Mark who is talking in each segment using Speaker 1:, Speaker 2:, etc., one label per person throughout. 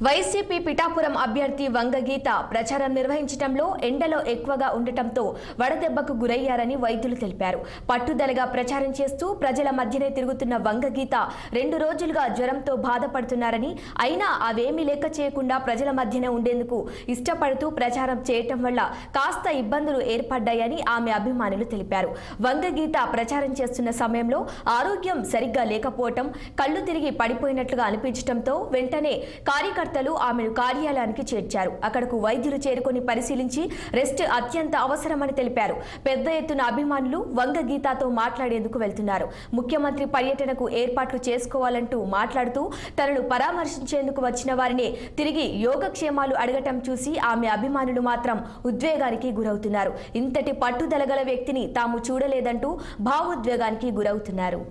Speaker 1: YCP Pithapuram అభ్యర్థి వంగగీత ప్రచారం నిర్వహించడంలో ఎండలో ఎక్కువగా ఉండటంతో వడదెబ్బకు గురయ్యారని వైద్యులు తెలిపారు. పట్టుదలగా ప్రచారం చేస్తూ ప్రజల మధ్యనే తిరుగుతున్న వంగగీత 2 రోజులుగా జ్వరంతో బాధపడుతున్నారని, అయినా అవేమీ లెక్క చేయకుండా ప్రజల మధ్యనే ఉండేందుకు ఇష్టపడుతూ ప్రచారం చేయటం వల్ల కాస్త ఇబ్బందులు ఏర్పడ్డాయని ఆమె అభిమానులు తెలిపారు. వంగగీత ప్రచారం చేస్తున్న సమయంలో ఆరోగ్యం సరిగ్గా లేకపోవటం, కళ్ళు తిరిగి పడిపోయినట్లుగా అనిపించడంతో వెంటనే కార్యకర్తలు ఆమెను కార్యాలయానికి చేర్చారు. అక్కడకు వైద్యులు చేరుకొని పరిశీలించి రెస్ట్ అత్యంత అవసరమని తెలిపారు. పెద్ద ఎత్తున అభిమానులు వంగగీతతో మాట్లాడేందుకు వెళ్తున్నారు. ముఖ్యమంత్రి పర్యటనకు ఏర్పాట్లు చేసుకోవాలంటూ మాట్లాడుతూ తనను పరామర్శించేందుకు వచ్చిన వారిని తిరిగి యోగక్షేమాలు అడగటం చూసి ఆమె అభిమానులు మాత్రం ఉద్వేగానికి గురవుతున్నారు. ఇంతటి పట్టుదలగల వ్యక్తిని తాము చూడలేదంటూ భావోద్వేగానికి గురవుతున్నారు.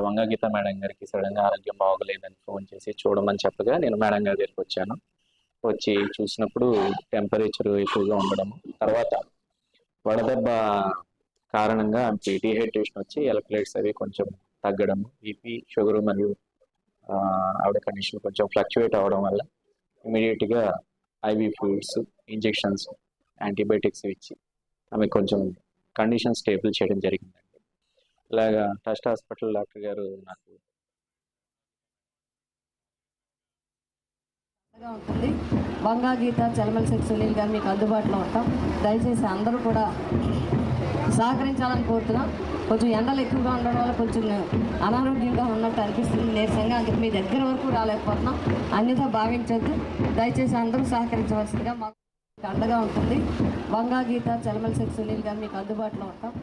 Speaker 2: వంగగీత మేడం గారికి సడన్ గా ఆరోగ్యం బాగోలేదని ఫోన్ చేసి చూడమని చెప్పగా నేను మేడం గారి దగ్గరికి వచ్చాను. వచ్చి చూసినప్పుడు టెంపరేచర్ ఎక్కువగా ఉండడం, తర్వాత వడదెబ్బ కారణంగా డిహైడ్రేషన్ వచ్చి ఎలక్ట్రోలైట్స్ అవి కొంచెం తగ్గడం, బీపీ, షుగర్ మరియు ఆవిడ కండిషన్ కొంచెం ఫ్లక్చువేట్ అవ్వడం వల్ల ఇమీడియట్గా ఐవీ ఫ్లూయిడ్స్, ఇంజెక్షన్స్, యాంటీబయాటిక్స్ ఇచ్చి ఆమె కొంచెం కండిషన్ స్టేబుల్ చేయడం జరిగింది. ఇలాగా ట్రస్ట్ హాస్పిటల్ డాక్టర్ గారు నాకు
Speaker 3: ఉంటుంది. వంగగీత, చలమలశెట్టి సునీల్ గారు మీకు అందుబాటులో ఉంటాం. దయచేసి అందరూ కూడా సహకరించాలని కోరుతున్నాం. కొంచెం ఎండలు ఎక్కువగా ఉండడం వల్ల కొంచెం అనారోగ్యంగా ఉన్నట్టు అనిపిస్తుంది, నీరసంగా. అందుకు మీ దగ్గర వరకు రాలేకపోతున్నాం, అన్నిగా భావించొద్దు. దయచేసి అందరూ సహకరించవలసిందిగా మాకు అండగా ఉంటుంది. వంగగీత, చలమలశెట్టి సునీల్ గారు మీకు అందుబాటులో ఉంటాం.